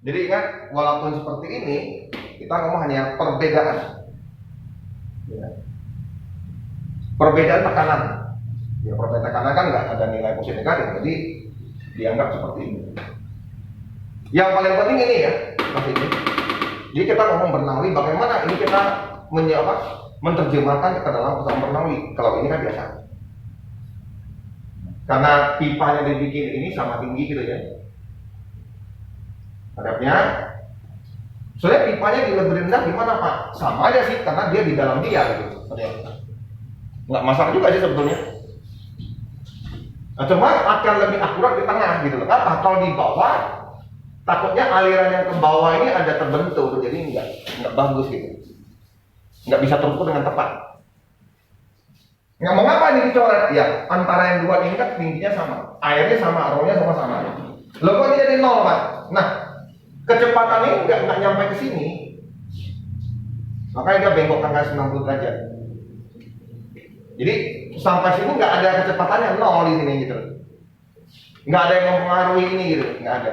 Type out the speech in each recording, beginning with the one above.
Jadi ingat, walaupun seperti ini, kita ngomong hanya perbedaan. Ya. Perbedaan tekanan. Ya, perbedaan tekanan kan nggak ada nilai positif negatif, jadi dianggap seperti ini. Yang paling penting ini ya, ini. Jadi kita ngomong bernawi, bagaimana ini kita menerjemahkan ke dalam pesawat bernawi. Kalau ini kan biasa. Karena pipanya dibikin ini sama tinggi gitu ya. Hadapnya, soalnya pipanya di lebih rendah gimana Pak? Sama aja sih, karena dia di dalam dia gitu. Nggak masalah juga sih sebetulnya. Nah, cuma akan lebih akurat di tengah gitu loh. Apa? Kalau di bawah, takutnya aliran yang ke bawah ini ada terbentuk, jadi nggak bagus gitu. Nggak bisa terukur dengan tepat. Nggak mengapa ini dicoret? Ya, antara yang dua ini kan tingginya sama, airnya sama, aromanya sama-sama. Loh kok ini jadi nol Pak? Nah, kecepatan ini nggak nyampe ke sini, makanya dia bengkok angka 90 derajat. Jadi sampai sini nggak ada kecepatannya, nol di sini gitu. Nggak ada yang mempengaruhi ini gitu, nggak ada.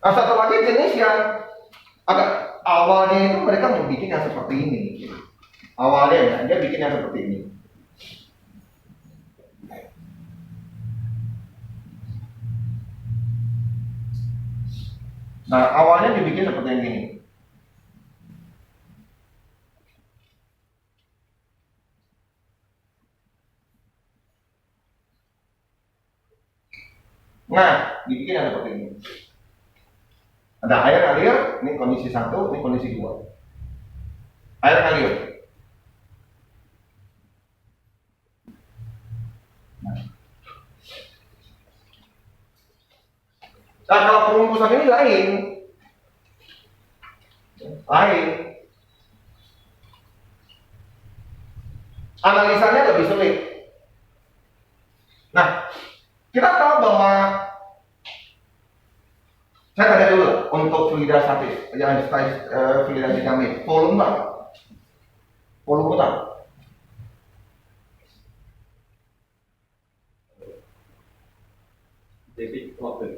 Nah, satu lagi jenis yang agak awalnya itu mereka mau bikin yang seperti ini. Awalnya dia bikin yang seperti ini. Nah, awalnya dibikin seperti yang gini. Nah, dibikin yang seperti ini. Ada air ngalir, ini kondisi 1, ini kondisi 2. Air ngalir. Nah, kalau pengukusan ini lain. Analisanya lebih sulit. Nah, kita tahu bahwa saya tanya dulu untuk fluidasi, fluidasi kami, volume tak? Debit water.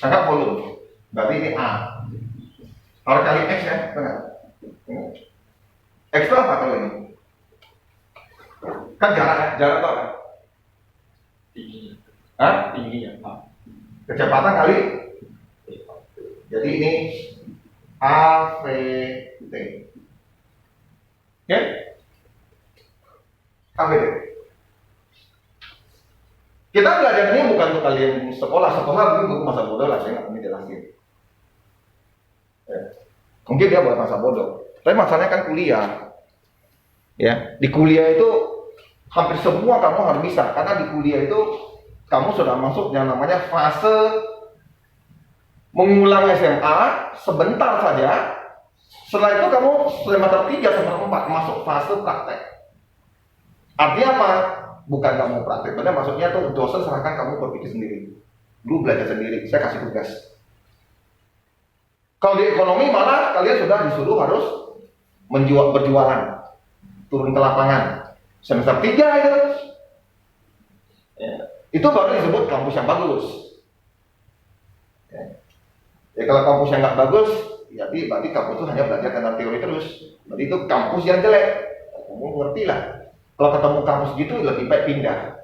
Angka volume, berarti ini A. Kalau kali X ya, benar. X itu apa kalau ini? Kan jarak tau kan? Tingginya. Kecepatan kali. Jadi ini AVT. Oke? AVT. Kita belajar ini bukan untuk kalian sekolah itu masa bodoh lah, saya nggak akan jelasin. Ya. Mungkin dia buat masa bodoh, tapi masalahnya kan kuliah. Ya, di kuliah itu hampir semua kamu harus bisa, karena di kuliah itu kamu sudah masuk yang namanya fase mengulang SMA sebentar saja. Setelah itu kamu semester 3 semester 4 masuk fase praktek. Artinya apa? Bukan kamu praktek, benar maksudnya tuh dosen serahkan kamu berpikir sendiri. Lu belajar sendiri, saya kasih tugas. Kalau di ekonomi malah kalian sudah disuruh harus berjualan, turun ke lapangan. Semester 3 itu. Ya. Itu baru disebut kampus yang bagus. Ya kalau kampus yang nggak bagus, ya berarti kampus itu hanya belajar tentang teori terus. Berarti itu kampus yang jelek. Kamu ngerti lah. Kalau ketemu kampus gitu lebih baik pindah.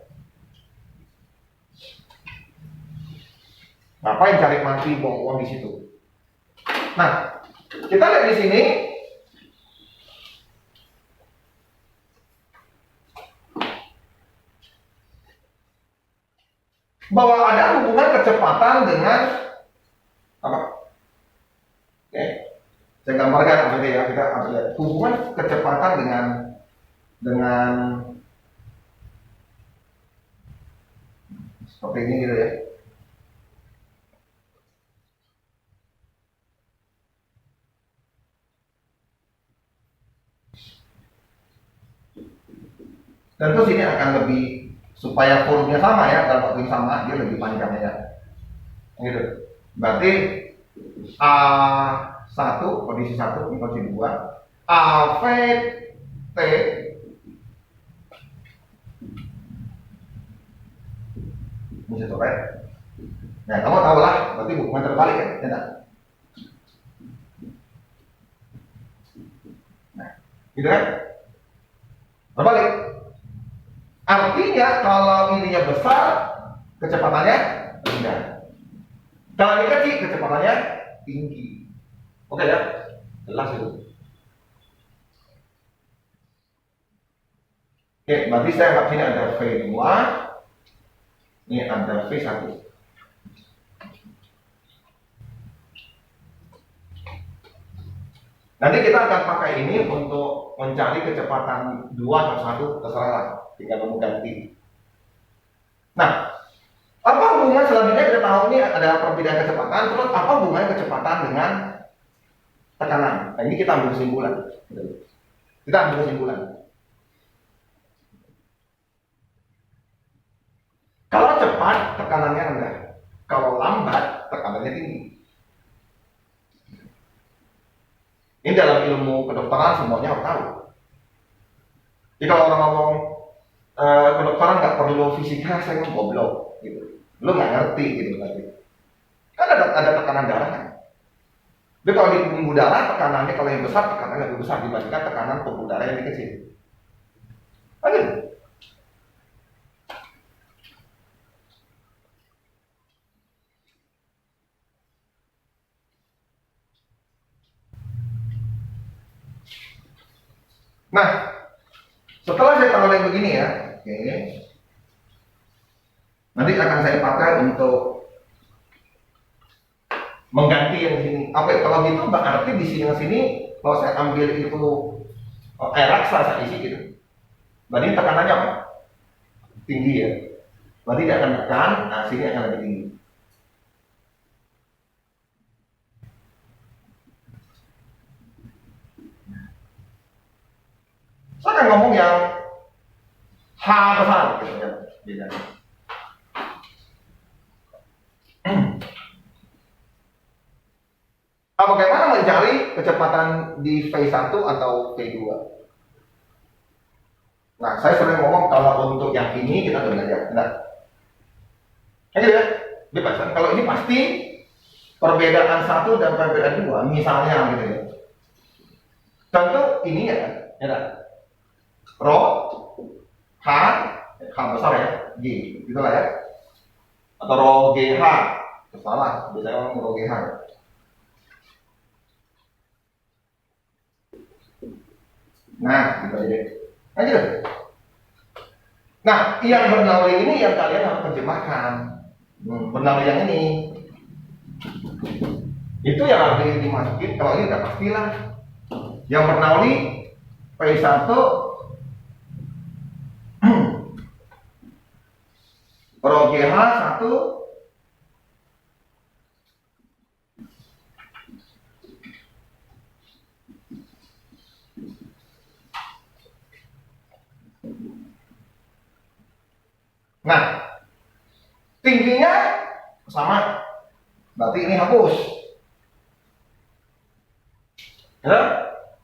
Ngapain cari mati buang uang di situ? Nah, kita lihat di sini. Bahwa ada hubungan kecepatan dengan apa? Oke, saya gambarkan nanti ya, kita harus lihat hubungan kecepatan dengan seperti ini gitu ya. Tentu sini akan lebih, supaya volumenya sama ya, dalam waktu yang sama dia lebih panjang ya. Gitu. Berarti A1 kondisi 1 ini kondisi 2, AV T. Bisa coret. Nah, kamu tahu lah, berarti hubungan terbalik ya, tidak? Nah, gitu kan? Terbalik. Artinya kalau ininya besar, kecepatannya rendah. Kalau ini kecil, kecepatannya tinggi. Oke ya? Jelas itu. Oke, berarti saya anggap sini ada V2, ini ada V1. Nanti kita akan pakai ini untuk mencari kecepatan 2 atau 1, terserah lah, tinggal kamu ganti. Nah, apa hubungan selanjutnya kita tahu ini ada perbedaan kecepatan, terus apa hubungannya kecepatan dengan tekanan? Nah, ini kita ambil kesimpulan. Kita ambil kesimpulan. Kalau cepat, tekanannya rendah. Kalau lambat, tekanannya tinggi. Ini dalam ilmu kedokteran semuanya harus tahu. Jadi kalau orang ngomong kedokteran nggak perlu fisika, saya ngomong goblok, gitu. Lu nggak ngerti gitu tadi. Kan ada tekanan darah kan. Jadi kalau di pembuluh darah tekanannya kalau yang besar tekanannya lebih besar dibandingkan tekanan pembuluh darah yang kecil. Oke. Nah, setelah saya tahu yang begini ya, oke. Nanti akan saya pakai untuk mengganti yang sini. Oke, kalau gitu berarti di sini yang sini kalau saya ambil itu air raksa saya isi gitu. Berarti tekanannya apa? Tinggi ya. Berarti dia akan tekan, nah sini akan lebih tinggi. Saya akan ngomong yang H besar gitu ya, bedanya. Bagaimana mencari kecepatan di V1 atau V2? Nah, saya sering ngomong kalau untuk yang ini kita udah belajar, benar? Ini ya, bebas. Kalau ini pasti perbedaan 1 dan perbedaan 2, misalnya gitu ya. Tentu ini ya, kan? Rho, H besar ya, G, gitulah ya. Atau Rho GH, salah, biasanya orang Rho GH. Nah, gitu aja. Nah, gitu. Nah, yang bernaluri ini yang kalian harus terjemahkan. Bernaluri yang ini. Itu yang harus dimasukin. Kalau ini udah pastilah. Yang bernaluri P1 Rho GH 1 Nah, tingginya sama, berarti ini hapus. Ya,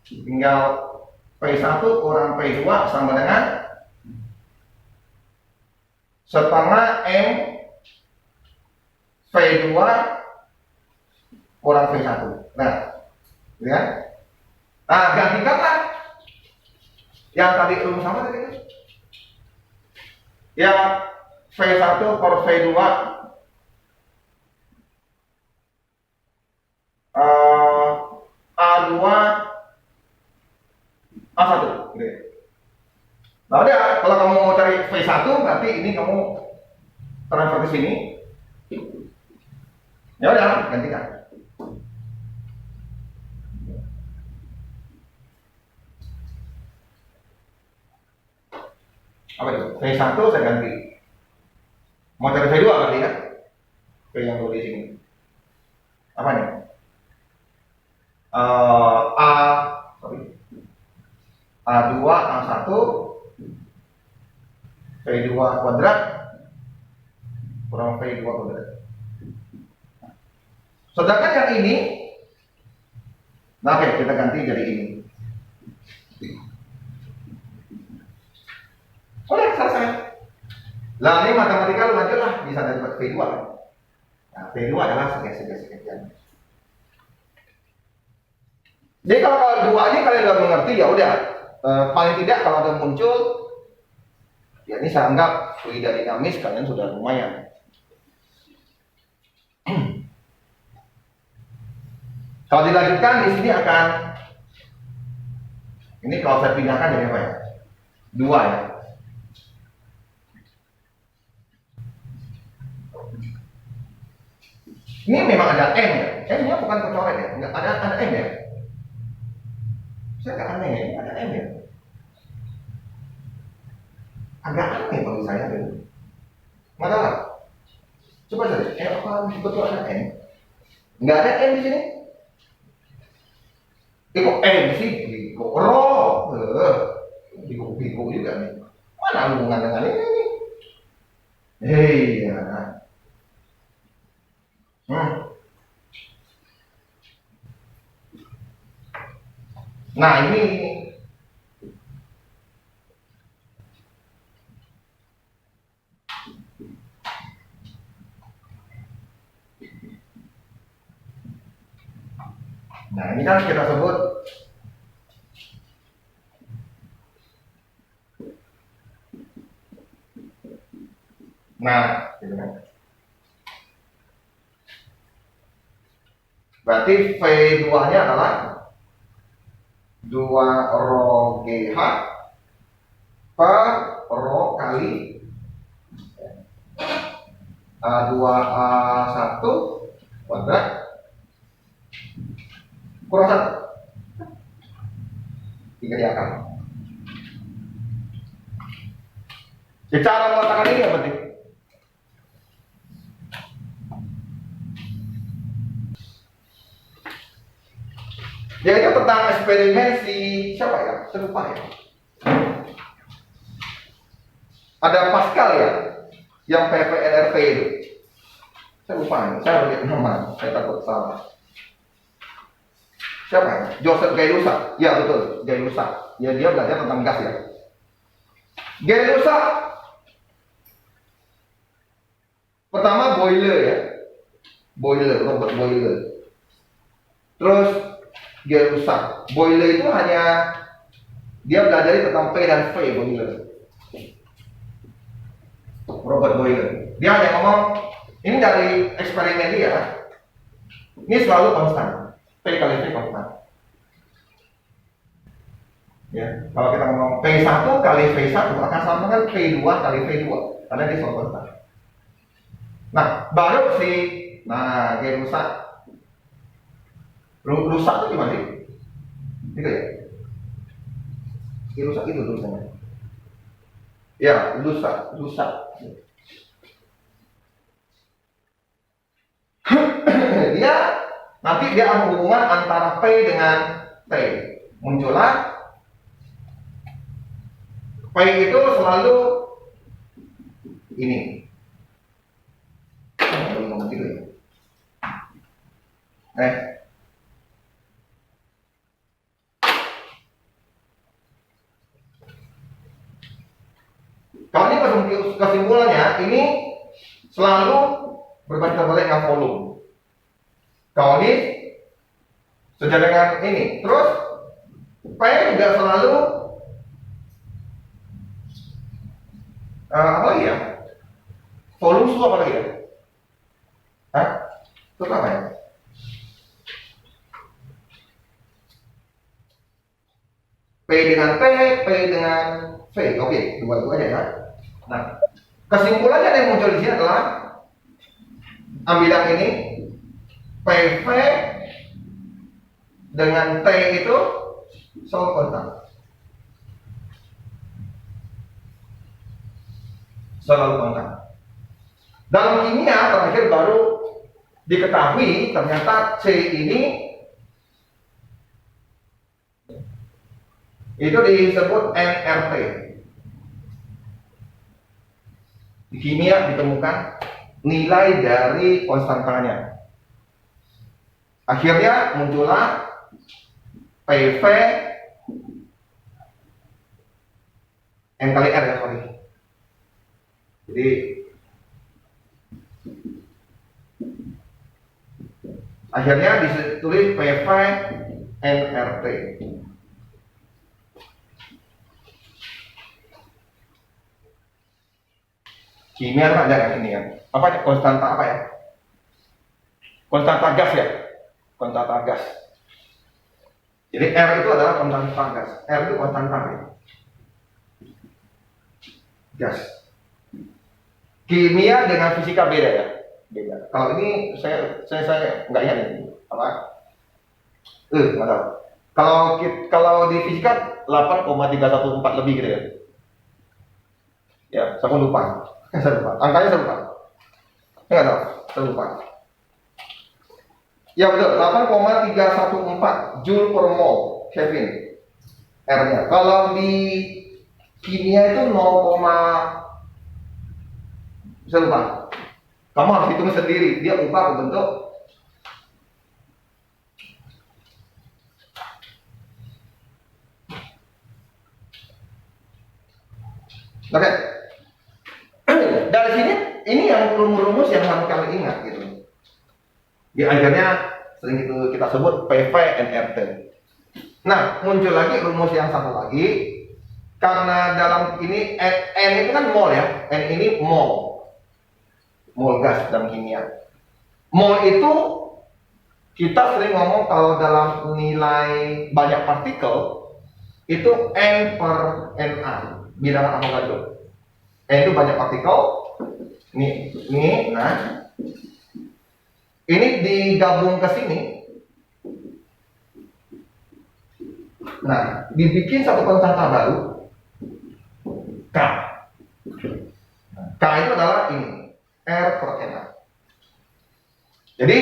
tinggal P1 kurang P2 sama dengan setengah M V2 kurang V1. Nah, ya. Nah, gantikanlah yang tadi rumus sama tadi kan? Yang V1 per V2 A2 A1 gitu. Nah udah, kalau kamu mau cari V1 berarti ini kamu transfer ke sini. Ya udah, gantikan. Apa itu? V1 saya ganti. Mau cari V2 berarti kan? V yang dulu di sini. Apa nih? A2 A1 V2 kuadrat kurang V2 kuadrat. Sedangkan yang ini, nah oke, kita ganti jadi ini. Lah ini matematika lu lanjut lah, bisa dapat P2 kan. Nah, P2 adalah sekian. Jadi kalau dua ini kalian udah mengerti ya udah, paling tidak kalau ada muncul, ya ini saya anggap fluida dinamis kalian sudah lumayan. Kalau dilanjutkan di sini akan, ini kalau saya pindahkan jadi apa ya? 2 ya. Ini memang ada M ya? M-nya bukan kecoret ya? Enggak, ada M ya? Saya agak aneh ya, ada M ya? Agak aneh bagi saya dulu. Masalah. Coba saja, apa betul ada M? Enggak ada M di sini. Kok M sih? Kok roh? Bingung juga nih. Mana hubungan dengan ini? Hei ya. Nah ini kan kita sebut gitu kan. Berarti V2-nya adalah 2 rho GH per rho kali A2A1 kuadrat kurang 1 3 diakar. Cara mengatakan ini apa penting? Yaitu tentang eksperimen si siapa ya? Saya lupa ya. Ada Pascal ya, yang PPNRT itu. Saya lupa ya. Saya lihat nama, saya takut salah. Siapa ya? Joseph Gay-Lussac. Ya betul, Gay-Lussac. Ya dia belajar tentang gas ya. Gay-Lussac pertama boiler ya, Robert Boiler. Terus Gay-Lussac. Boiler itu hanya dia belajar tentang P dan V boiler. Robert Boiler. Dia hanya ngomong ini dari eksperimen dia. Ini selalu konstan. P kali V konstan. Ya, kalau kita ngomong P1 kali V1 akan sama kan P2 kali V2 karena dia selalu konstan. Nah, baru si Gay-Lussac. Rusak itu gimana sih? Gitu ya? Rusak itu tulisannya. Ya, rusak. Nanti dia ada hubungan antara P dengan T. Muncullah P itu selalu ini. Ngomong gitu ya. Kalau ini kesimpulannya, ini selalu berbanding terbalik dengan volume. Kalau ini sejalan dengan ini, terus P juga selalu apa lagi ya? Volume itu apa lagi ya? Itu apa ya? P dengan T, P dengan V. Oke, dua itu aja ya. Nah, kesimpulannya yang muncul di sini adalah ambilan ini PV dengan T itu selalu konstan. Selalu konstan. Dalam kimia terakhir baru diketahui ternyata C ini itu disebut nRT. Di kimia ditemukan nilai dari konstantanya. Akhirnya muncullah PV N kali R ya, sorry. Jadi akhirnya ditulis PV NRT. Kimia kan ada kan ini kan? Apa konstanta apa ya? Konstanta gas ya? Konstanta gas. Jadi R itu adalah konstanta gas. R itu konstanta ya? Gas. Kimia dengan fisika beda ya? Beda. Kalau ini saya nggak ingat ini apa? Nggak tahu. Kalau di fisika 8,314 lebih gitu ya? Ya, saya lupa. Saya lupa. Angkanya saya lupa. Saya nggak tahu. Saya lupa. Ya betul, 8,314 Joule per mol Kelvin R-nya. Kalau di kimia itu 0, saya lupa. Kamu harus hitung sendiri, dia ubah bentuk. Oke. Dari sini, ini yang rumus-rumus yang harus kalian ingat gitu. Ya akhirnya sering itu kita sebut PV NRT. Nah, muncul lagi rumus yang satu lagi. Karena dalam ini N itu kan mol ya, N ini mol. Mol gas dalam kimia. Mol itu kita sering ngomong kalau dalam nilai banyak partikel itu N per Na, bilangan Avogadro. N itu banyak partikel. Ini, nah, ini digabung ke sini. Nah, dibikin satu konstanta baru, K. K itu adalah ini, R per Na. Jadi,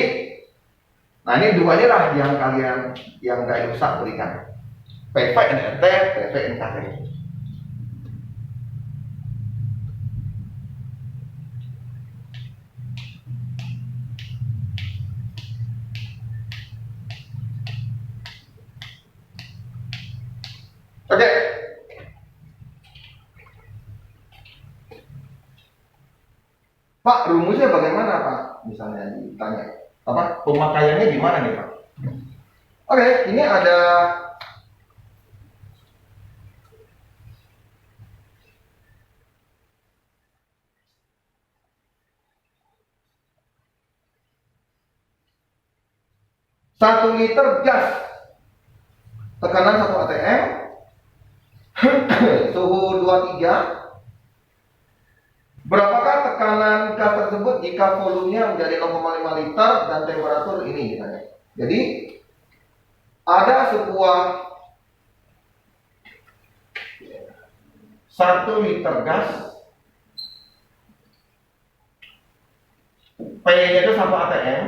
nah ini dua ini lah yang kalian yang gak usah berikan. PV NRT, PV NKT. Oke. Pak, rumusnya bagaimana Pak? Misalnya ditanya. Apa? Pemakaiannya gimana nih Pak? Oke, ini ada satu liter gas, tekanan 1 atm, suhu 23. Berapakah tekanan gas tersebut jika volumenya menjadi 0,5 liter dan temperatur ini misalnya. Jadi ada sebuah 1 liter gas, P-nya itu 1 atm,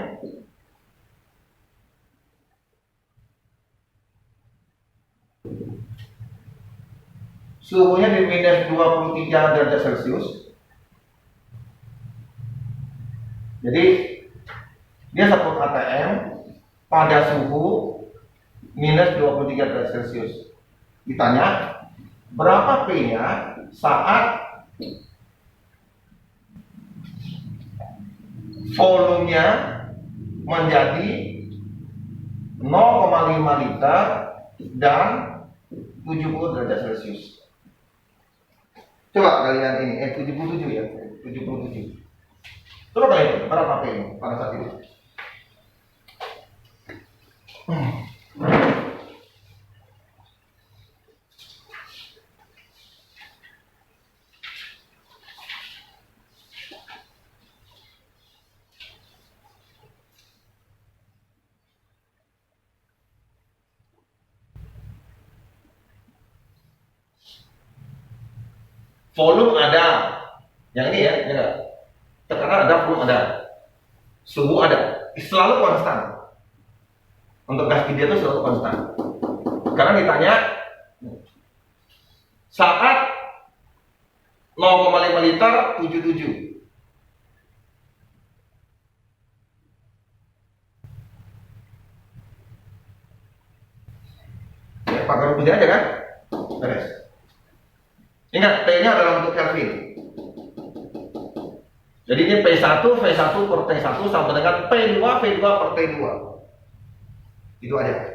suhunya di minus 23 derajat Celcius. Jadi dia 1 atm pada suhu minus 23 derajat Celcius. Ditanya berapa P-nya saat volumenya menjadi 0,5 liter dan 70 derajat Celcius. Coba kalian ini, 77 ya, 77. Coba kalian berapa P pada saat itu? Volume ada, yang ini ya, enggak. Tekanan ada, volume ada, suhu ada, selalu konstan. Untuk gas tiga itu selalu konstan. Sekarang ditanya saat 0,5 liter 77. Ya, pakai rumusnya aja kan? Beres. Ingat, T-nya adalah bentuk Kelvin. Jadi ini P1 V1 per T1 sama dengan P2 V2 per T2. Itu aja.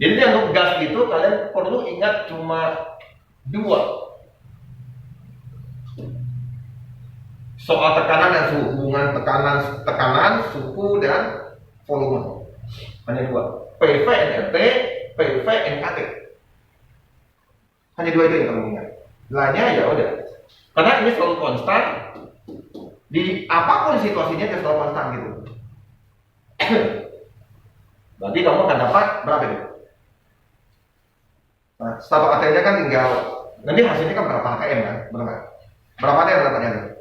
Jadi untuk gas itu kalian perlu ingat cuma dua. Soal tekanan dan suhu, hubungan tekanan, suhu dan volume. Hanya dua. PV NRT, PV NKT. Hanya dua itu yang kamu ingat. Lainnya ya udah. Karena ini selalu konstan. Di apapun situasinya dia selalu konstan gitu. Berarti kamu akan dapat berapa itu? Nah, satu ATM-nya kan tinggal, nanti hasilnya kan berapa ATM kan? Berapa ATM dapatnya?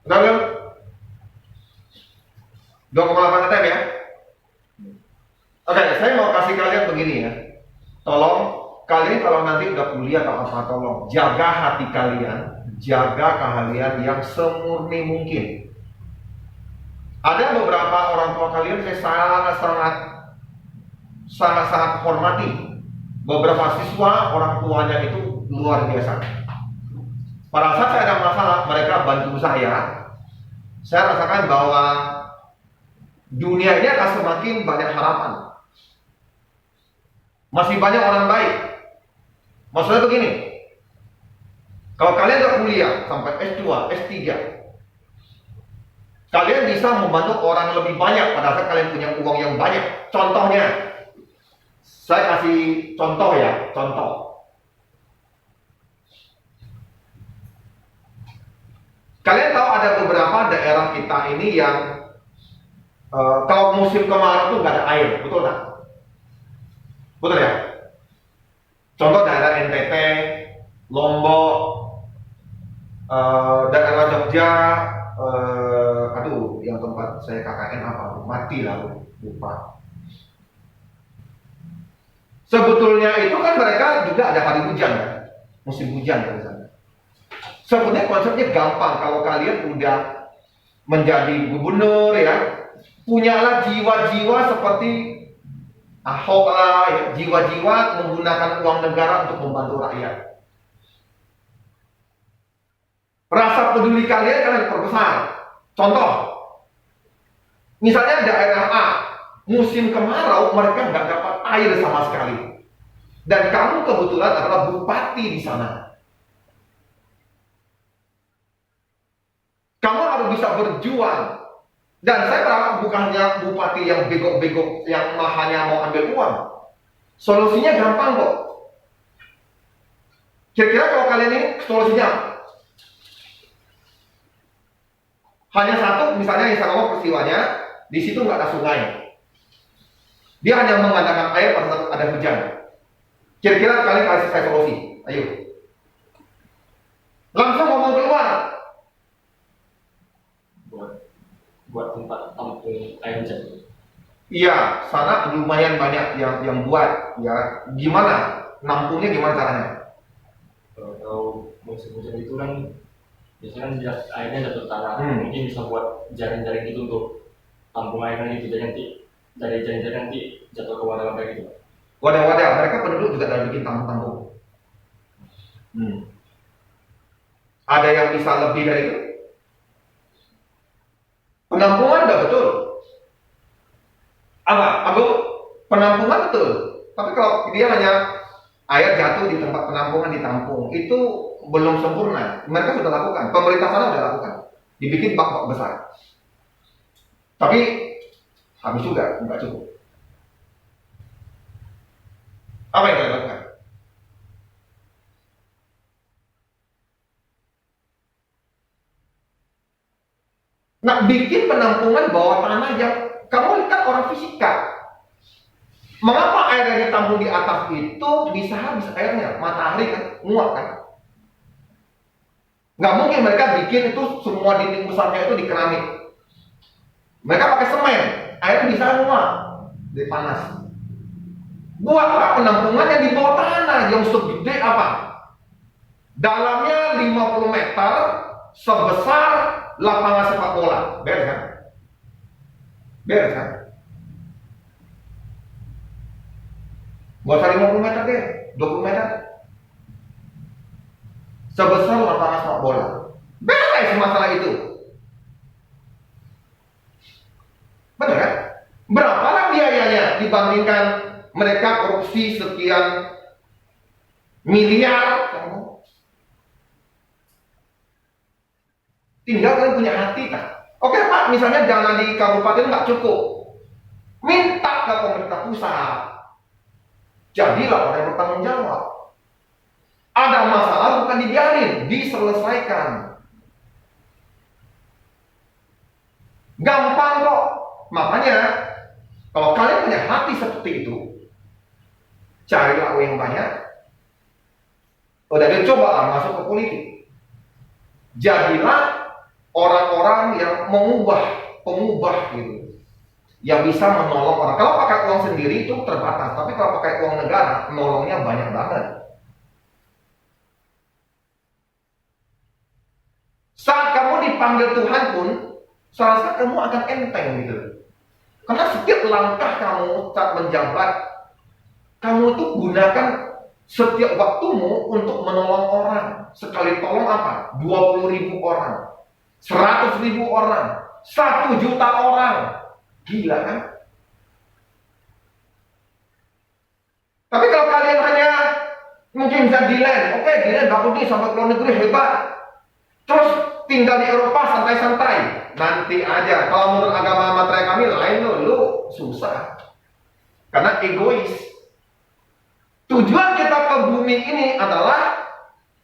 Udah belum? 2,8 ATM ya? Oke, saya mau kasih kalian begini ya. Tolong, kalian kalau nanti udah kuliah atau apa, tolong jaga hati kalian, jaga keahlian yang semurni mungkin. Ada beberapa orang tua kalian saya sangat hormati. Beberapa siswa orang tuanya itu luar biasa. Pada saat saya ada masalah, mereka bantu saya. Saya rasakan bahwa dunia ini akan semakin banyak harapan. Masih banyak orang baik. Maksudnya begini, kalau kalian udah kuliah sampai S2, S3, kalian bisa membantu orang lebih banyak pada saat kalian punya uang yang banyak. Contohnya, saya kasih contoh ya, contoh. Kalian tahu ada beberapa daerah kita ini yang kalau musim kemarau tuh nggak ada air, betul nggak? Betul ya? Contoh daerah NTT, Lombok, daerah Jogja, aduh, yang tempat saya KKN apa? Mati lalu, lupa. Sebetulnya itu kan mereka juga ada hari hujan kan? Musim hujan kan di sana. Sebenarnya konsepnya gampang kalau kalian udah menjadi gubernur ya, punyalah jiwa-jiwa seperti Ahok lah, ya, jiwa-jiwa menggunakan uang negara untuk membantu rakyat. Rasa peduli kalian kan diperbesar. Contoh, misalnya daerah A, musim kemarau mereka nggak dapat air sama sekali, dan kamu kebetulan adalah bupati di sana. Kamu harus bisa berjuang. Dan saya berharap bukannya bupati yang bego-bego yang hanya mau ambil uang. Solusinya gampang kok. Kira-kira kalau kalian ini solusinya hanya satu, misalnya yang saya peristiwanya, di situ nggak ada sungai. Dia hanya mengandalkan air pada saat ada hujan. Kira-kira kalian kasih saya solusi. Ayo. Langsung ngomong keluar. Buat tempat tampung air hujan. Iya, sana lumayan banyak yang buat. Ya, gimana? Nampungnya gimana caranya? Kalau musim hujan itu kan biasanya kan airnya jatuh ke tanah. Mungkin bisa buat jaring-jaring itu untuk tampung airnya itu. Jadi nanti dari jaring-jaring nanti jatuh ke wadah-wadah gitu. Wadah-wadah, mereka penduduk juga ada bikin tampung-tampung. Ada yang bisa lebih dari itu? Penampungan udah betul. Apa? Agung? Penampungan betul. Tapi kalau dia hanya air jatuh di tempat penampungan ditampung, itu belum sempurna. Mereka sudah lakukan. Pemerintah sana sudah lakukan. Dibikin bak-bak besar. Tapi habis juga, nggak cukup. Apa yang kalian lakukan? Nah, bikin penampungan bawah tanah yang kamu lihat orang fisika. Mengapa air yang ditampung di atas itu bisa habis airnya? Matahari kan, nguap kan? Nggak mungkin mereka bikin itu semua dinding besarnya itu di keramik. Mereka pakai semen, air bisa nguap di panas. Buatlah penampungan yang di bawah tanah yang segede apa? Dalamnya 50 meter, sebesar lapangan sepak bola. Beres kan? Beres kan? Gak usah 50 meter deh, 20 meter. Sebesar lapangan sepak bola. Beres masalah itu. Benar kan? Berapalah biayanya dibandingkan mereka korupsi sekian miliar? Tinggal kalian punya hati tak? Oke Pak, misalnya dana di kabupaten nggak cukup, minta ke pemerintah pusat. Jadilah orang yang bertanggung jawab. Ada masalah bukan dibiarin, diselesaikan. Gampang kok. Makanya kalau kalian punya hati seperti itu, carilah uang yang banyak. Udah cobalah masuk ke politik. Jadilah orang-orang yang pengubah gitu, yang bisa menolong orang. Kalau pakai uang sendiri itu terbatas, tapi kalau pakai uang negara, nolongnya banyak banget. Saat kamu dipanggil Tuhan pun, saya rasa kamu akan enteng gitu. Karena setiap langkah kamu saat menjabat, kamu tuh gunakan setiap waktumu untuk menolong orang. Sekali tolong apa? 20.000 orang. 100.000 orang, 1 juta orang. Gila kan? Tapi kalau kalian hanya mungkin bisa Dilan, oke Dilan gak pergi sampai ke luar negeri hebat, terus tinggal di Eropa santai-santai, nanti aja. Kalau menurut agama materai kami lain lu susah, karena egois. Tujuan kita ke bumi ini adalah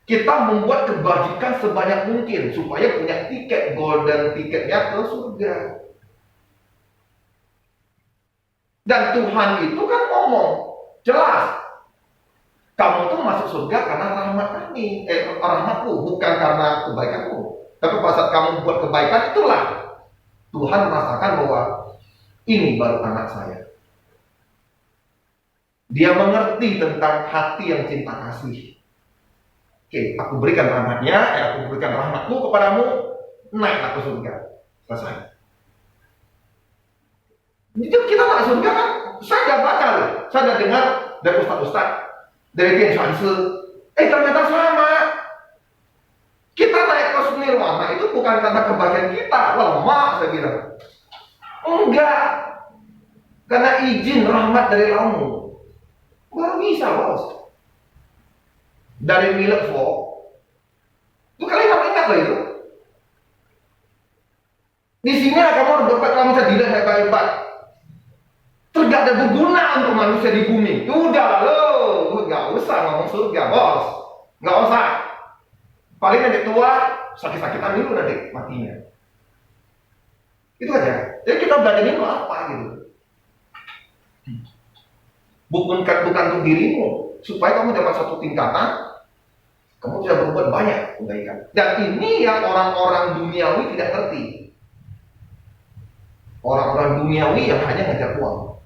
kita membuat kebajikan sebanyak mungkin supaya punya tiket golden tiketnya ke surga. Dan Tuhan itu kan ngomong jelas, kamu tuh masuk surga karena rahmat kami, rahmatku, bukan karena kebaikanmu. Tapi pada saat kamu buat kebaikan, itulah Tuhan merasakan bahwa ini baru anak saya. Dia mengerti tentang hati yang cinta kasih. Oke, aku berikan rahmatnya, aku berikan rahmatku kepadamu, naiklah ke surga. Selesai. Jadi kita masuk surga kan, saya sudah baca loh, saya sudah dengar dari ustaz-ustaz, dari Tian Shansi, ternyata sama. Kita naik ke nirwana itu bukan karena kebahagiaan kita, lemah saya bilang. Enggak, karena izin rahmat dari lamu. Baru bisa, bos. Dari milik itu kalian harus ingat loh itu. Di sini kamu harus berbuat, kamu bisa dilihat hebat-hebat. Tidak ada berguna untuk manusia di bumi. Udah loh, nggak usah ngomong surga, bos. Nggak usah. Paling nanti tua, sakit-sakitan dulu nanti matinya. Itu aja. Jadi kita belajar itu apa gitu. Bukan untuk dirimu, supaya kamu dapat satu tingkatan, kamu bisa berbuat banyak kebaikan. Dan ini yang orang-orang duniawi tidak ngerti. Orang-orang duniawi yang hanya ngejar uang.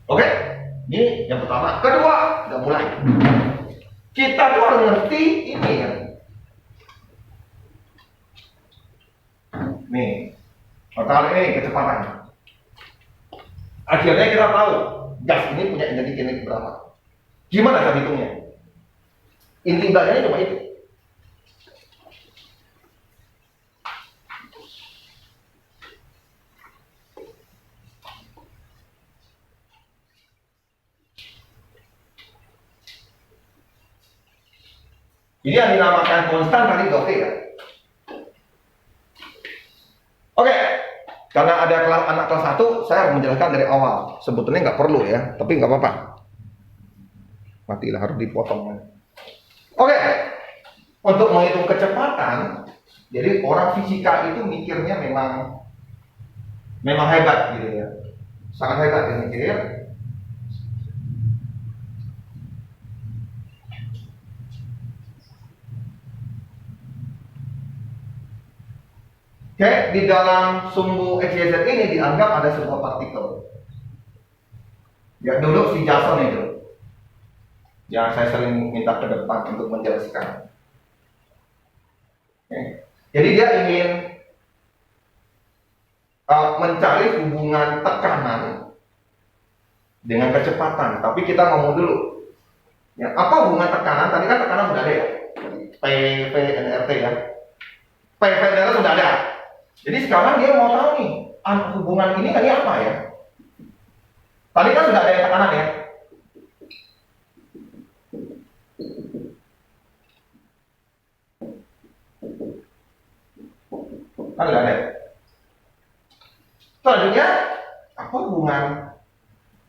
Oke, ini yang pertama. Kedua, udah mulai. Kita tuh harus ngerti ini ya. Nih, pertama ini kecepatan. Akhirnya kita tahu gas ini punya energi kinetik berapa. Gimana cara hitungnya? Inti belajarnya cuma itu. Jadi yang dinamakan konstan tadi oke ya. Oke. Karena ada anak kelas 1, saya harus menjelaskan dari awal. Sebetulnya nggak perlu ya, tapi nggak apa-apa. Matilah, harus dipotong. Oke. Untuk menghitung kecepatan, jadi orang fisika itu mikirnya memang hebat gitu ya. Sangat hebat dia mikir. Oke, di dalam sumbu XYZ ini dianggap ada sebuah partikel. Ya, dulu si Jason itu yang saya sering minta ke depan untuk menjelaskan. Oke. Jadi dia ingin mencari hubungan tekanan dengan kecepatan. Tapi kita ngomong dulu. Ya, apa hubungan tekanan? Tadi kan tekanan sudah ada ya. PV, NRT ya. PV, NRT sudah ada. Jadi sekarang dia mau tahu nih, hubungan ini tadi apa ya? Tadi kan sudah ada yang tekanan ya. Kan sudah ada. Selanjutnya, apa hubungan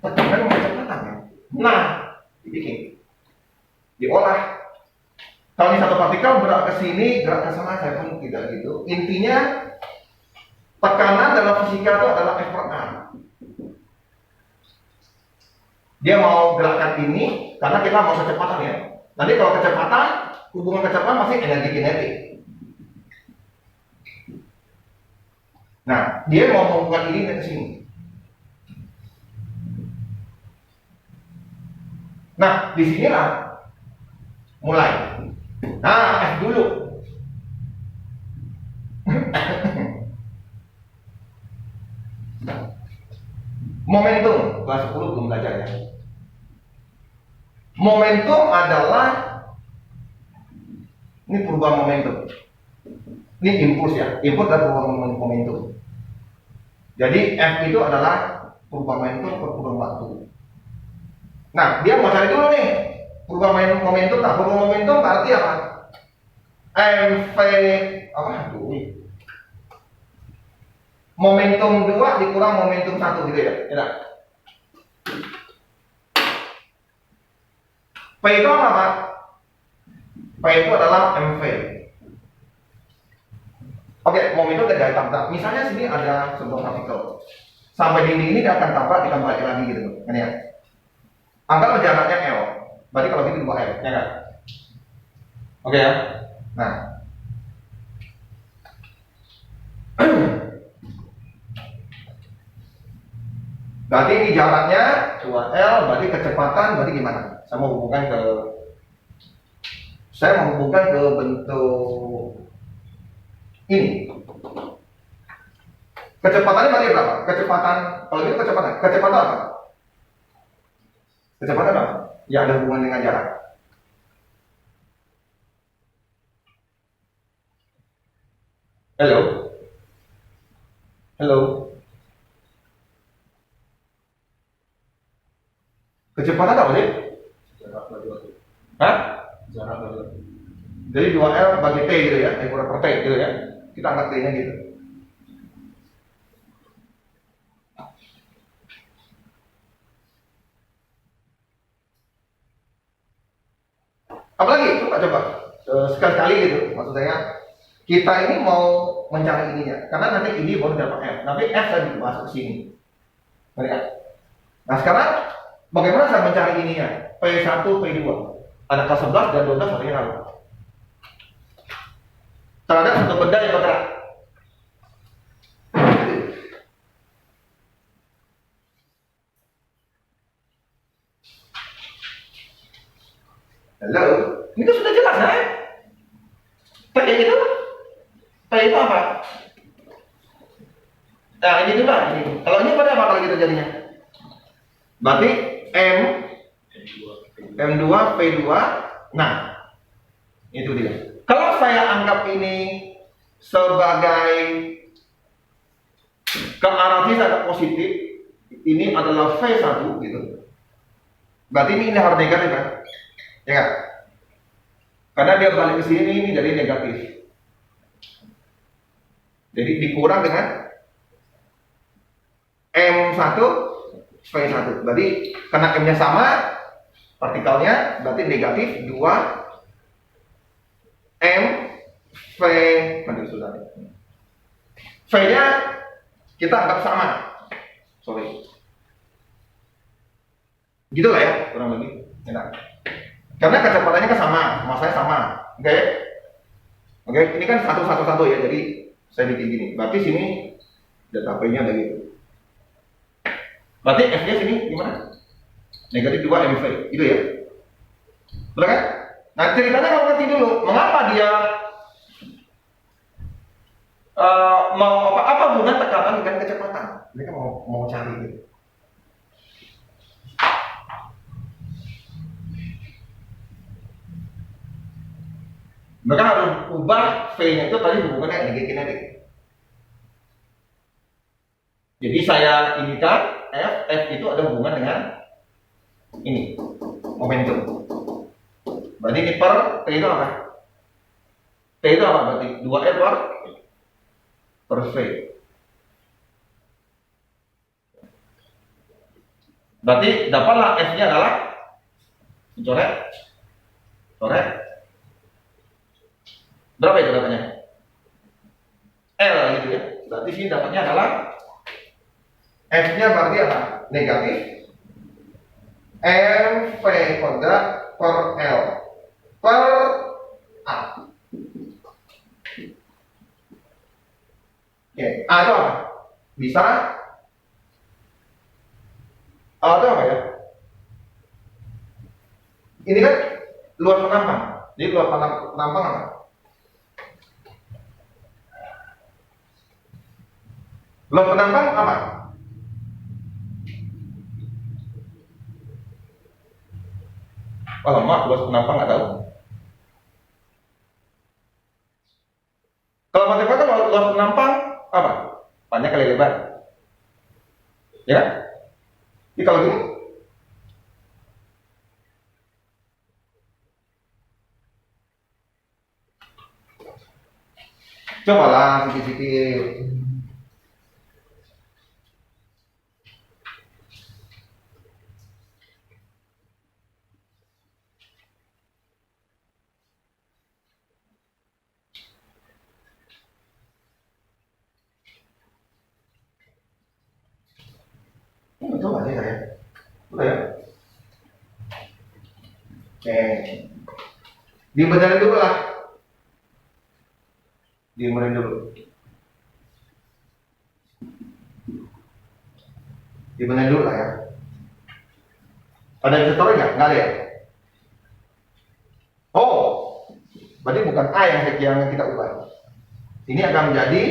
tekanan dengan kecepatan ya? Nah, dibikin, diolah. Kalau ini satu partikel gerak ke sini, gerak ke sana, saya pun tidak gitu. Intinya tekanan dalam fisika itu adalah F per A. Dia mau gerakan ini karena kita mau kecepatan ya. Nanti kalau kecepatan, hubungan kecepatan masih energi kinetik. Nah, dia mau menghubungkan ini ke sini. Nah, disinilah mulai. Nah, F dulu. Momentum, kelas 10 belum belajar ya. Momentum adalah, ini perubahan momentum. Ini impuls ya, impuls adalah perubahan momentum. Jadi F itu adalah perubahan momentum per perubahan waktu. Nah, dia mau cari dulu nih perubahan momentum. Nah, perubahan momentum berarti apa? MV apa dulu? Momentum 2 dikurang momentum 1 gitu ya. Enak. P itu apa? P itu adalah MV. Oke, mom itu tidak tabrak. Misalnya sini ada sebuah partikel. Sampai dinding ini dia akan tabrak, kita balik lagi gitu. Ini ya. Anggaplah jaraknya L. Berarti kalau gitu 2L, ya kan? Oke ya. Nah. Berarti ini jaraknya 2L, berarti kecepatan berarti gimana? Saya mau menghubungkan ke bentuk ini. Kecepatannya berarti berapa? Kalau itu kecepatan apa? Kecepatan apa? Ya ada hubungan dengan jarak. Halo? Halo? Kecepatan apa sih? Jarak bagi waktu. Hah? Jarak bagi waktu. Jadi 2L bagi T gitu ya, kurang per T gitu ya. Kita angkat T-nya gitu. Apalagi coba sekali-kali gitu. Maksud saya kita ini mau mencari ininya, karena nanti ini baru dapat F. Nanti F tadi masuk ke sini. Nah sekarang bagaimana saya mencari ininya? P1, P2. Ada kelas 11 dan 12 artinya lalu. Terhadap satu benda yang bergerak. Halo, ini kan sudah jelas kan? P itu? P itu apa? Nah ini juga ini. Kalau ini pada apa kalau gitu jadinya? Berarti M2 P2. Nah, itu dia. Kalau saya anggap ini sebagai ke arah agak positif, ini adalah V1 gitu. Berarti ini harus negatif kan? Ya kan? Karena dia balik ke sini ini jadi negatif. Jadi dikurang dengan M1 V1. Berarti karena M-nya sama, partikelnya berarti negatif 2 M V. V-nya kita anggap sama. Sorry. Gitu lah ya, kurang lebih. Enak. Karena kecepatannya kan sama, masanya sama. Oke? Oke, ini kan 111 ya, jadi saya bikin gini. Berarti sini data P-nya begitu. Berarti F-nya sini gimana? Negatif 2 MV, itu ya. Betul kan? Nah ceritanya kamu ngerti dulu, mengapa dia mau apa hubungan tekanan dengan kecepatan? Mereka mau cari gitu. Mereka harus ubah V-nya itu tadi hubungannya energi kinetik. Jadi saya indikan F itu ada hubungan dengan ini, momentum. Berarti ini per T itu apa? T itu apa berarti? 2R per V. Berarti dapatlah F-nya adalah coret. Berapa itu dapatnya? L gitu ya. Berarti sini dapatnya adalah F-nya berarti apa? Negatif MV kuadrat per L per A. Oke, A itu apa? Bisa A itu apa ya? Ini kan luas penampang. Jadi luas penampang apa? Luas penampang apa? Oh, maaf, luas penampang nggak tahu. Kalau matematika luas penampang apa? Panjang kali lebar. Ya? Jadi kalau gini, cobalah sedikit-sedikit. Ya. Oke. Dibenerin dulu lah. Dibenerin dulu. Dibenerin dulu lah ya. Ada yang setor nggak? Nggak ada ya? Oh, berarti bukan A yang kita ubah. Ini akan menjadi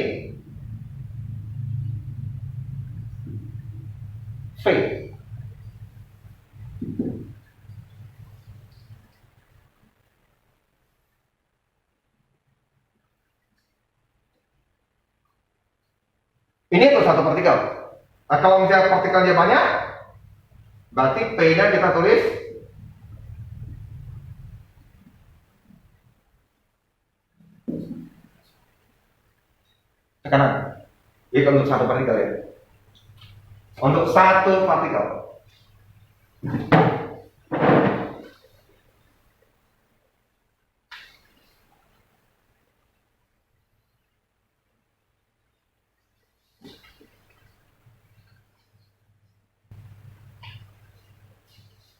V. Ini untuk satu partikel. Nah, kalau misalnya partikelnya banyak, berarti P-nya kita tulis tekanan. Jadi untuk satu partikel ya. Untuk satu partikel.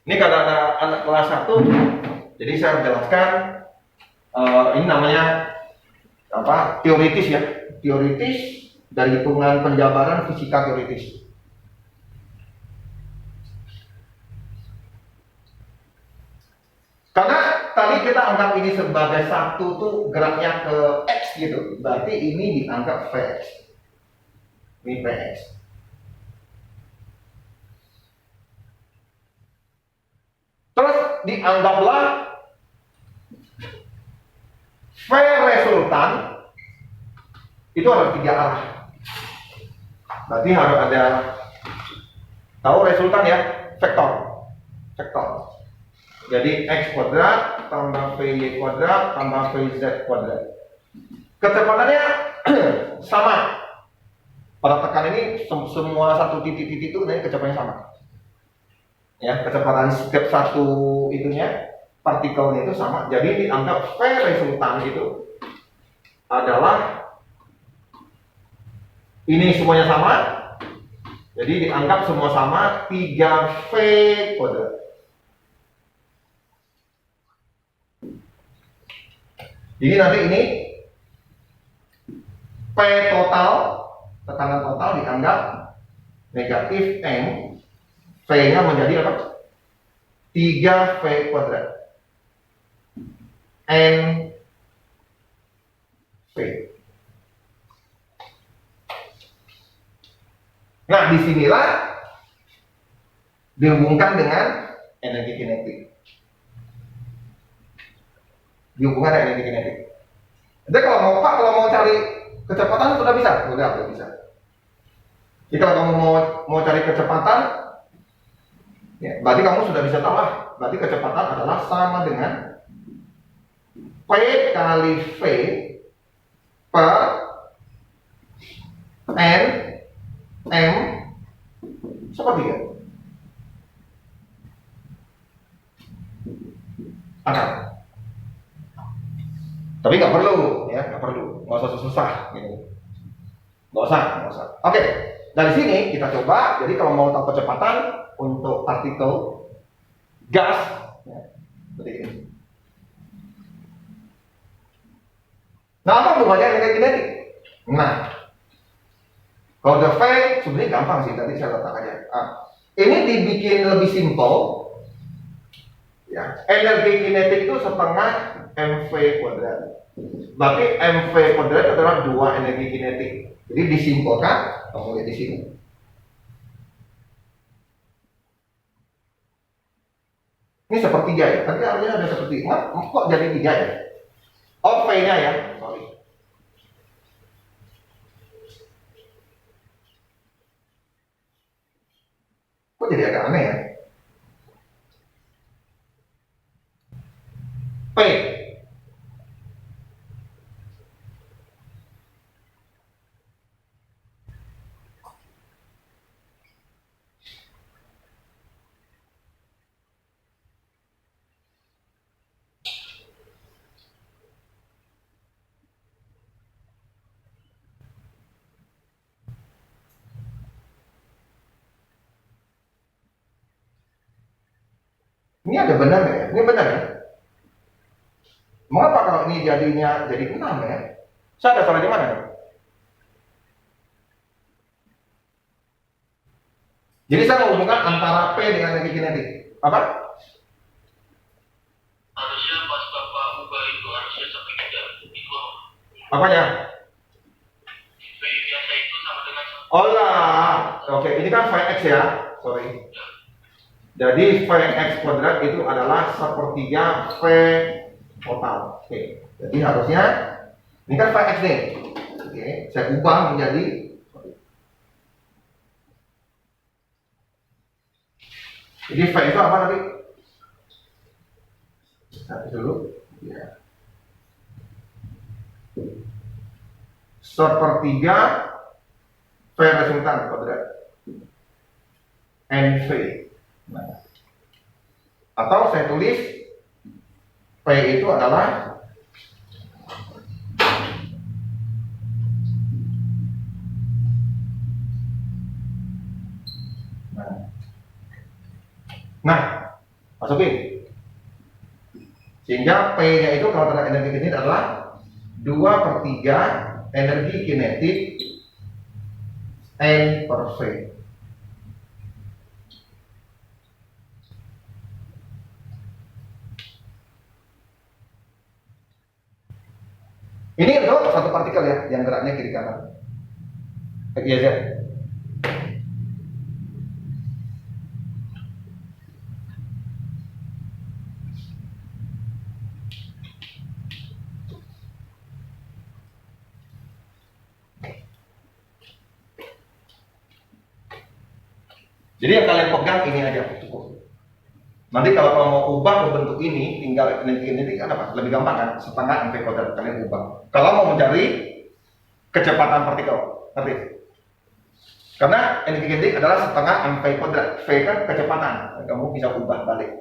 Ini kalau ada anak kelas 1, jadi saya menjelaskan ini namanya apa? Teoritis ya. Teoritis dari hitungan penjabaran fisika teoritis. Karena tadi kita anggap ini sebagai satu tuh geraknya ke X gitu, berarti ini dianggap Vx. Ini Vx. Terus dianggaplah V resultan itu ada 3 arah. Berarti harus ada, tahu resultan ya, vektor. Vektor. Jadi X kuadrat tambah VY kuadrat tambah VZ kuadrat. Kecepatannya sama. Pada tekan ini semua satu titik-titik itu nanti kecepatannya sama. Ya, kecepatan setiap satu itunya partikelnya itu sama. Jadi dianggap V resultan itu adalah ini semuanya sama. Jadi dianggap semua sama 3V kuadrat. Jadi nanti ini P total, tekanan total dianggap negatif M, V-nya menjadi apa? 3V kuadrat. N V. Nah, disinilah dihubungkan dengan energi kinetik. Dihubungkan dengan energi kinetik. Jadi kalau mau cari kecepatan sudah bisa. Jadi kalau kamu mau cari kecepatan, ya, berarti kamu sudah bisa tahu lah. Berarti kecepatan adalah sama dengan P kali V per N M sepertiga. Akar. Tapi nggak perlu, ya, nggak usah susah, gitu. Nggak usah. Oke, dari sini kita coba. Jadi kalau mau tahu kecepatan untuk partikel gas, ya, seperti ini. Nah, apa hubungannya dengan kinetik? Nah, kalau the V sebenarnya gampang sih, tadi saya letak aja. Ini dibikin lebih simpel. Ya, energi kinetik itu setengah mv kuadrat. Berarti mv kuadrat adalah 2 energi kinetik. Jadi disimpulkan, kamu lihat di sini. Ini sepertiga ya. Tadi harusnya ada seperti, kok jadi 3 ya? Oh, V-nya ya, sorry. Kok jadi agak aneh ya? P. Ini ada benar nggak ya? Ini benar ya? Mengapa kalau ini jadinya jadi 6 ya? Saya ada salah di mana? Jadi saya menghubungkan antara P dengan energi kinetik. Apa? Harusnya pas Bapak ubah itu harusnya sampai itu Apanya? V biasa itu sama dengan Oh lah, oke, ini kan Vx ya, sorry. Jadi Vx kuadrat itu adalah sepertiga V total. Oke, jadi harusnya ini kan Vx nih. Oke, saya ubah menjadi. Jadi V itu apa tadi? Satu dulu. Ya. Sepertiga V resultan kuadrat NV. Nah, atau saya tulis P itu adalah nah, masukin. Sehingga P-nya itu kalau terhadap energi kinetik adalah 2/3 energi kinetik N per V. Ini untuk satu partikel ya, yang geraknya kiri kanan. Iya, Z. Jadi yang kalian pegang ini aja cukup. Nanti kalau kamu mau ubah ke bentuk ini, tinggal ini kan apa? Lebih gampang kan? Setengah mv kuadrat kalian ubah. Kalau mau mencari kecepatan partikel, ngerti? Karena energi kinetik adalah setengah mv kuadrat. V kan kecepatan, kamu bisa ubah balik.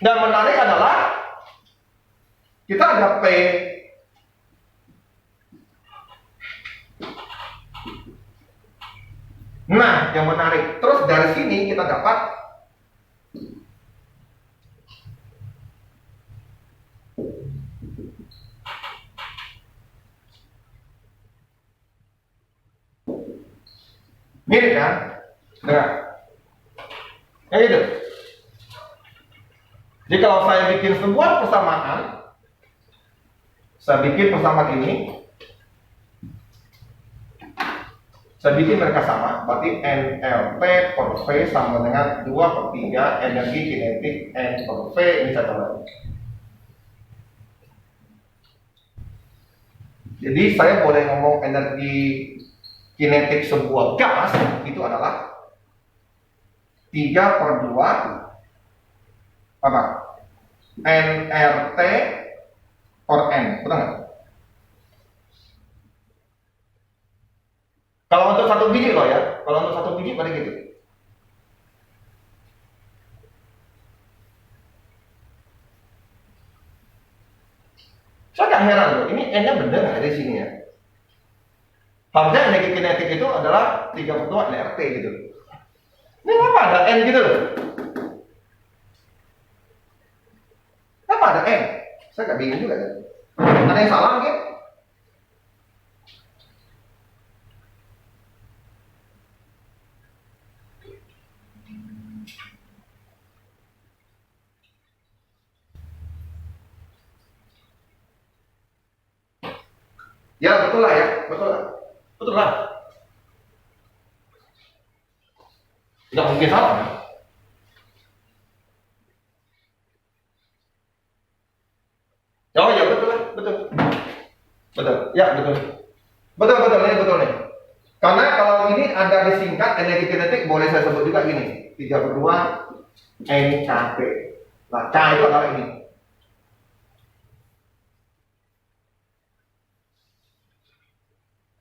Dan menarik adalah kita ada P. Nah, yang menarik, terus dari sini kita dapat mirip kan? Nah, kayak gitu. Jadi kalau saya bikin sebuah persamaan, saya bikin persamaan ini, saya bikin mereka sama, berarti NLT per V sama dengan 2/3 energi kinetik N per V. Ini saya coba. Jadi saya boleh ngomong energi kinetik sebuah gas itu adalah 3/2 apa? NRT per N, betul nggak? Kalau untuk satu biji loh ya, kalau untuk satu biji pada gitu. Saya agak heran loh, ini N-nya bener nggak di sini ya? Harusnya energi kinetik itu adalah 3/2 NRT gitu. Ini apa ada N gitu loh? Kenapa ada N? Saya agak bingung juga ya. Ada yang salah mungkin? Ya betul lah ya, betul lah. Betul lah. Tidak mungkin salah. Oh ya betul lah, betul. Betul, ya betul. Betul ini betul nih. Karena kalau ini ada disingkat energi kinetik boleh saya sebut juga gini, 3/2 NKP. Nah, K itu adalah ini.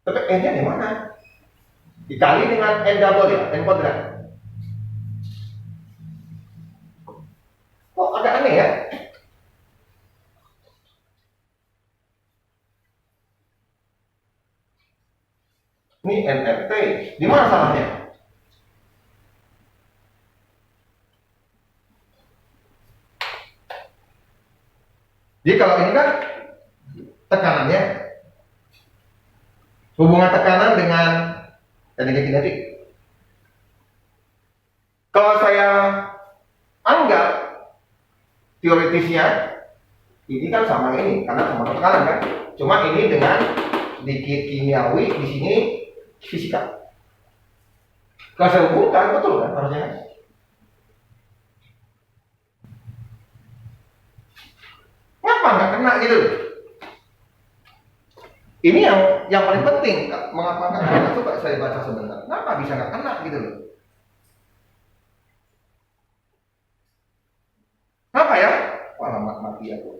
Tapi N-nya di mana? Dikali dengan N double ya, N kuadrat. Kok agak aneh ya? Ini NFT, di mana salahnya? Jadi kalau ini kan tekanannya, hubungan tekanan dengan energi kinetik. Kalau saya anggap teoritisnya ini kan sama ini karena sama tekanan kan. Cuma ini dengan sedikit kimiawi, di sini fisika. Kalau saya hubungkan betul kan harusnya. Kenapa nggak kena gitu? Ini yang paling penting. Mengapa nggak kena? Coba saya baca sebentar. Kenapa bisa nggak kena gitu loh? Kenapa ya? Wah, mati aku.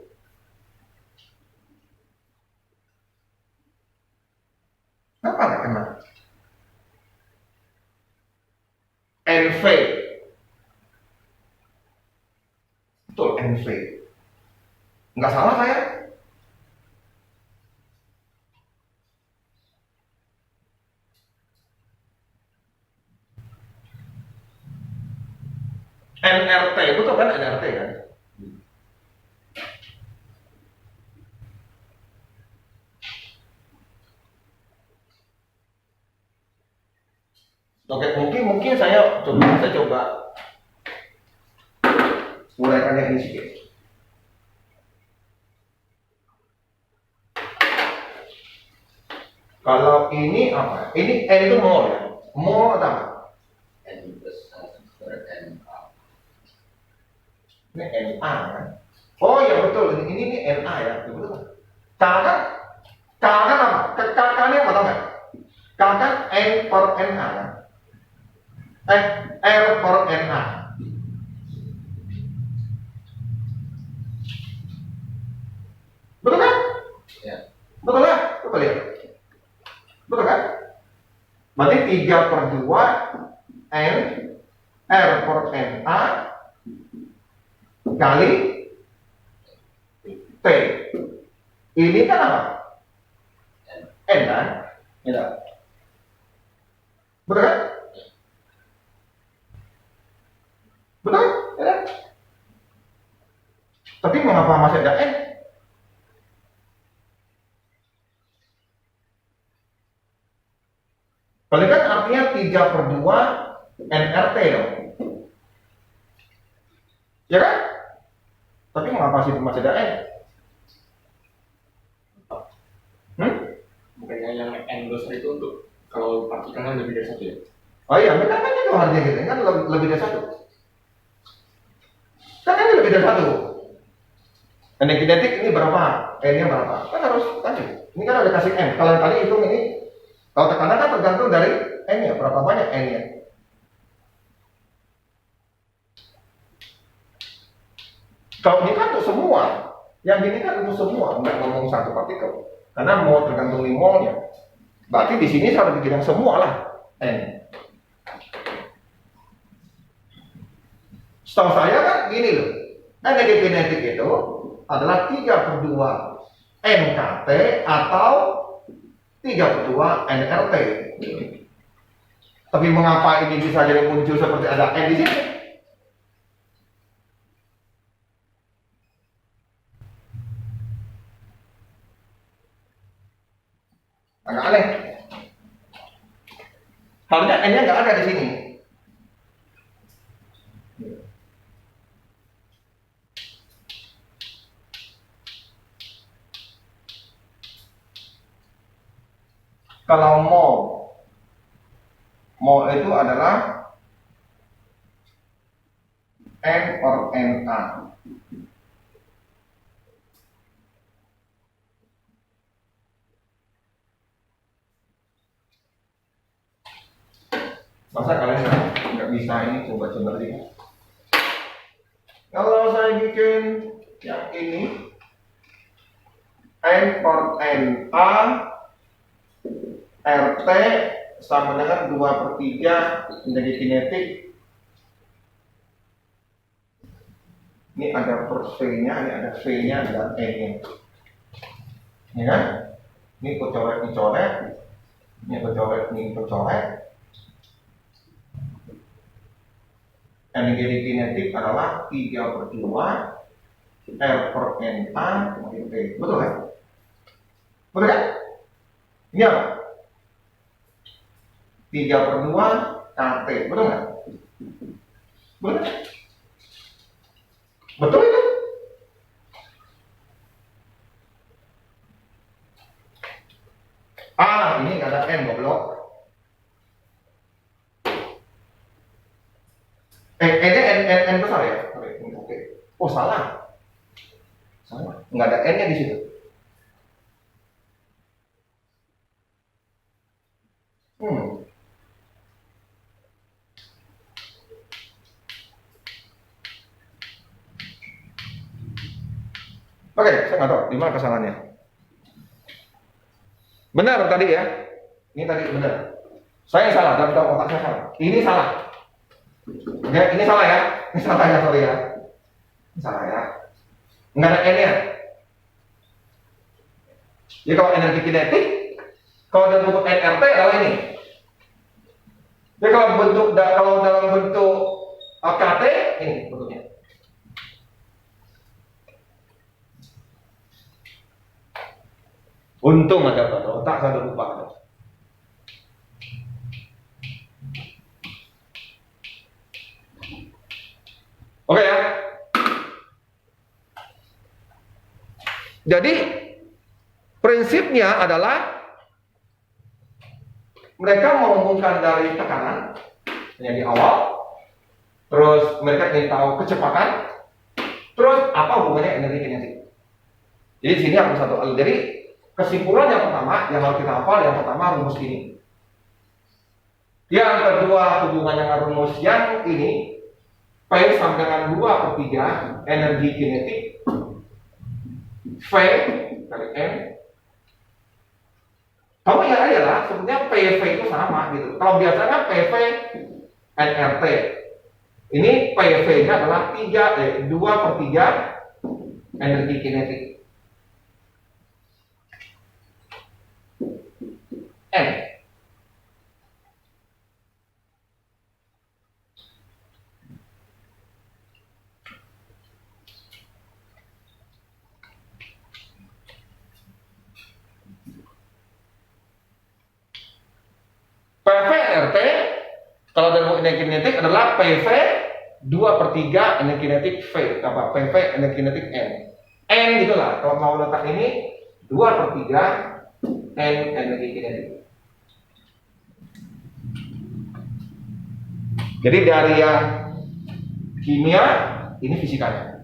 Kenapa nggak kena? NV. Betul, NV. Nggak salah saya. NRT, betul kan NRT kan? Oke, mungkin saya coba uraikannya ini sedikit. Kalau ini apa? Ini N itu mol ya. Mol apa? N besar ber NA. Ini NA kan? Oh ya betul. Ini NA ya. Betul kan? K kan apa? K ini apa tahu nggak? K kan N per NA kan? R per NA. Betul kan? Ya. Betul kan? Coba lihat. Betul kan? Berarti 3/2 N R per NA kali T. Ini kan apa? N kan? Ya. Betul kan? Betul? Ya. Tapi mengapa masih ada N? Paling kan artinya 3/2 NRT dong. Ya kan? Tapi mengapa masih ada N? Bukannya yang N besar itu untuk kalau partikel kan lebih dari satu ya? Oh iya, kan itu harusnya gitu, kan lebih dari satu. Kan ini lebih dari satu. Energi kinetik ini berapa? N-nya berapa? Kan harus kasih. Ini kan ada kasih N. Kalau yang tadi hitung ini, kalau tekanan kan tergantung dari N-nya, berapa banyak N-nya. Kalau ini kan untuk semua, yang ini kan untuk semua, nggak ngomong satu partikel. Karena mau tergantung molnya. Berarti di sini saya bikin yang semua lah N. Setahu saya kan gini loh, energi kinetik itu adalah 3/2 NKT atau 3/2 NRT. Tapi mengapa ini bisa jadi muncul seperti ada N di sini? Agak aneh. Harusnya N-nya nggak ada di sini. Kalau mol itu adalah N per NA. Masa kalian nggak bisa ini coba sih? Kalau saya bikin yang ini N per NA RT sama dengan 2/3 energi kinetik. Ini ada per V-nya, ini ada V-nya dan N-nya. Ya kan? Ini kecoret, ini kecoret, ini kecoret. Energi kinetik adalah 3/2 R per NA kali P. Betul kan? Betul kan? Ini apa? 3/2 KT. Betul nggak? Betul kan? Betul itu? Ini nggak ada N goblok. N besar ya? Oke. Oh salah. Salah. Nggak ada N-nya di situ. Oke, saya nggak tahu di mana kesalahannya. Benar tadi ya. Ini tadi benar. Saya yang salah, tapi tahu otak saya salah. Ini salah. Oke, ini salah ya. Ini salah ya, sorry ya. Ini salah ya. Nggak ada N-nya. Jadi kalau energi kinetik, kalau dalam bentuk nRT adalah ini. Jadi kalau dalam bentuk KT, ini bentuknya. Untung ada pada otak, saya udah lupa. Oke ya. Jadi prinsipnya adalah mereka menghubungkan dari tekanan yang di awal, terus mereka ingin tahu kecepatan, terus apa hubungannya energi kinetik. Jadi di sini harus satu. Jadi kesimpulan yang pertama yang harus kita hafal, yang pertama rumus ini. Yang kedua hubungan yang rumus yang ini, P sama dengan 2/3 energi kinetik V kali M. Kamu ingat aja lah, sebenarnya PV itu sama gitu. Kalau biasanya PV nRT. Ini PV-nya adalah 2/3 energi kinetik M. PV RT kalau dalam energi kinetik adalah PV 2/3 energi kinetik V, apa PV energi kinetik N. N gitulah, kalau mau letak ini 2/3 N energi kinetik. Jadi dari yang kimia ini fisikanya.